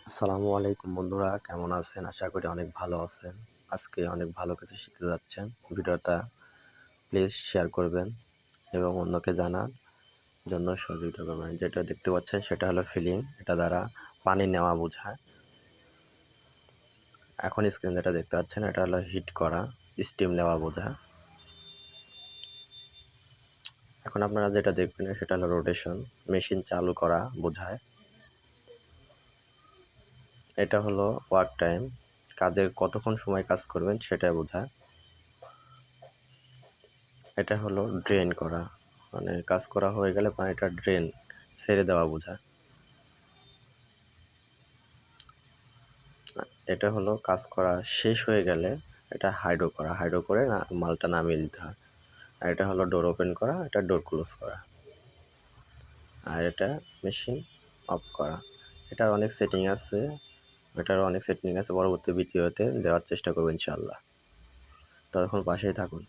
আসসালামু আলাইকুম বন্ধুরা, কেমন আছেন? আশা করি অনেক ভালো আছেন। আজকে অনেক ভালো কিছু শিখতে যাচ্ছেন। ভিডিওটা প্লিজ শেয়ার করবেন এবং অন্যকে জানার জন্য সহযোগিতা করবেন। যেটা দেখতে পাচ্ছেন সেটা হলো ফিলিং। এটা দ্বারা পানি নেওয়া বোঝায়। এখন স্ক্রিন যেটা দেখতে পাচ্ছেন এটা হলো হিট করা, স্টিম নেওয়া বোঝায়। এখন আপনারা যেটা দেখবেন সেটা হলো রোটেশন, মেশিন চালু করা বোঝায়। এটা হলো ওয়ার্ক টাইম, কাজের কতক্ষণ সময় কাজ করবেন সেটা বোঝায়। এটা হলো ড্রেন করা, মানে কাজ করা হয়ে গেলে পানিটা ড্রেন ছেড়ে দেওয়া বোঝায়। এটা হলো কাজ করা শেষ হয়ে গেলে এটা হাইড্রো করা, হাইড্রো করে মালটা নামিয়ে দিতে হয়। আর এটা হলো ডোর ওপেন করা, এটা ডোর ক্লোজ করা। আর এটা মেশিন অফ করা। এটার অনেক সেটিং আছে, পরবর্তী ভিডিওতে দেওয়ার চেষ্টা করবো ইনশাআল্লাহ। ততক্ষণ পাশেই থাকুন।